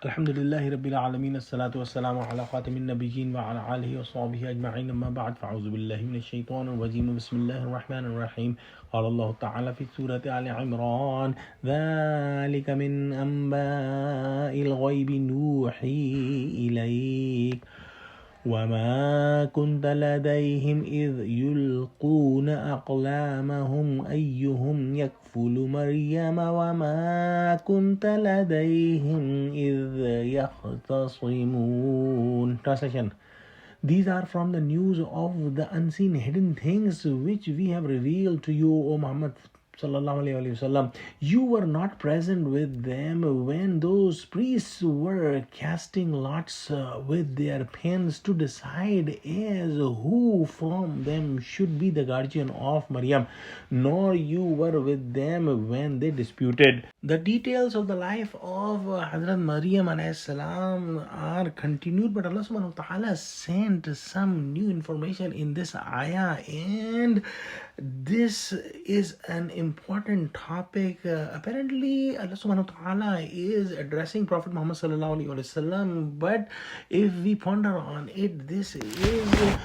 Alhamdulillahi Rabbil Alameen, As-salatu was-salamu ala khatamin nabiyyin wa ala alihi wa sahbihi ajma'in, amma ba'd, fa'udhu billahi minash shaitanir rajim, bismillahir rahmanir rahim. Qala Allah ta'ala fi Surah Al-E-Imran, dhalika min anba'il ghaybi nuhi ilayk وما كنت لديهم إذ يلقون أقلامهم أيهم يكفل مريم وما كنت لديهم إذ يختصمون. Translation: These are from the news of the unseen hidden things which we have revealed to you, O Muhammad sallallahu alaihi wasallam. You were not present with them when those priests were casting lots with their pens to decide as who from them should be the guardian of Maryam, nor you were with them when they disputed. The details of the life of Hazrat Maryam alayhi salam are continued, but Allah subhanahu wa ta'ala sent some new information in this ayah, and this is an important topic. Apparently Allah subhanahu wa ta'ala is addressing Prophet Muhammad sallallahu alaihi wasallam, but if we ponder on it, this is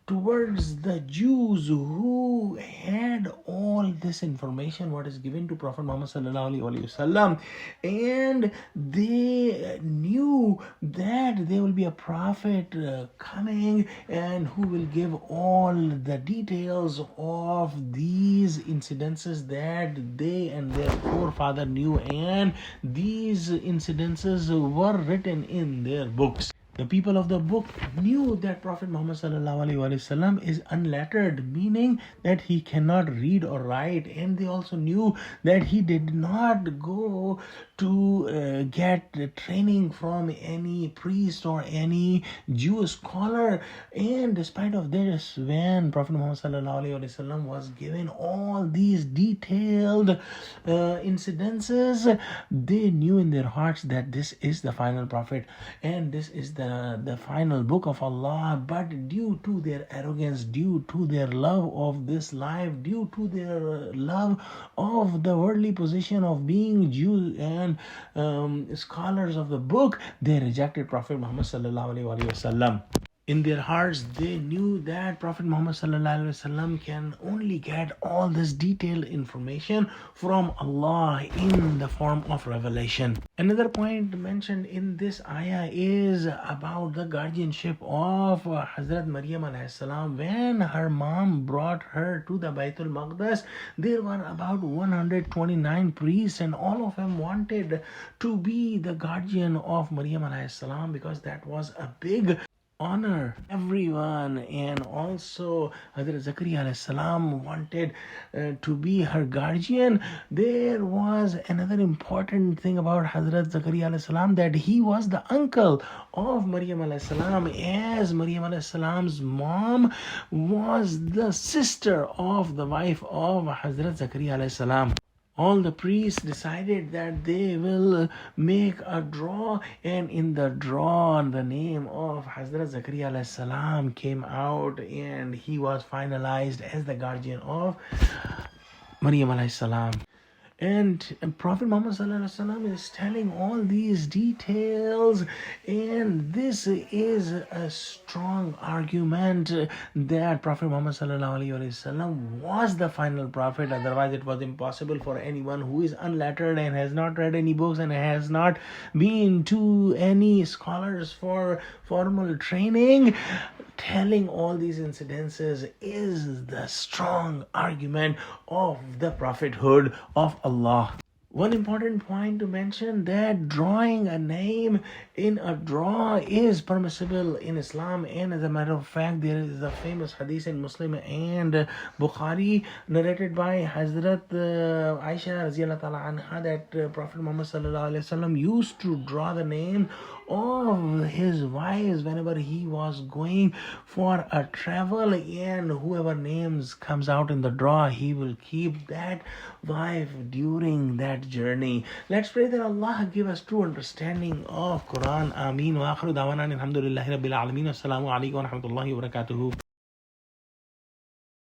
towards the Jews who had all this information what is given to Prophet Muhammad sallallahu alaihi wasallam, and they knew that there will be a prophet coming and who will give all the details of these incidences that they and their forefather knew, and these incidences were written in their books. The people of the book knew that Prophet Muhammad sallallahu alaihi wasallam is unlettered, meaning that he cannot read or write, and they also knew that he did not go to get training from any priest or any Jewish scholar. And despite of this, when Prophet Muhammad sallallahu alaihi wasallam was given all these detailed incidences, they knew in their hearts that this is the final prophet and this is the final book of Allah. But due to their arrogance, due to their love of this life, due to their love of the worldly position of being Jews and scholars of the book, they rejected Prophet Muhammad sallallahu alaihi wasallam. In their hearts, they knew that Prophet Muhammad sallallahu alaihi wasallam can only get all this detailed information from Allah in the form of revelation. Another point mentioned in this ayah is about the guardianship of Hazrat Maryam alayhi salam. When her mom brought her to the Baitul Maqdis, there were about 129 priests, and all of them wanted to be the guardian of Maryam alayhi salam because that was a big honor everyone. And also Hazrat Zakaria alayhi salam wanted to be her guardian. There was another important thing about Hazrat Zakaria alayhi salam, that he was the uncle of Maryam alayhi salam, as Maryam alayhi salam's mom was the sister of the wife of Hazrat Zakaria alayhi salam. All the priests decided that they will make a draw, and in the draw the name of Hazrat Zakaria alayhi salam came out, and he was finalized as the guardian of Maryam alayhi salam. And Prophet Muhammad sallallahu alaihi wasallam is telling all these details, and this is a strong argument that Prophet Muhammad sallallahu alaihi wasallam was the final prophet. Otherwise, it was impossible for anyone who is unlettered and has not read any books and has not been to any scholars for formal training. Telling all these incidences is the strong argument of the prophethood of Allah. One important point to mention, that drawing a name in a draw is permissible in Islam, and as a matter of fact, there is a famous hadith in Muslim and Bukhari narrated by Hazrat Aisha radhiyallahu ta'ala anha that Prophet Muhammad sallallahu alaihi wasallam used to draw the name of his wives whenever he was going for a travel, and whoever names comes out in the draw, he will keep that wife during that journey. Let's pray that Allah give us true understanding of Quran. Ameen. Wa akhiru da'wana alhamdulillahi rabbil alameen. Assalamu alaikum wa rahmatullahi wa barakatuhu.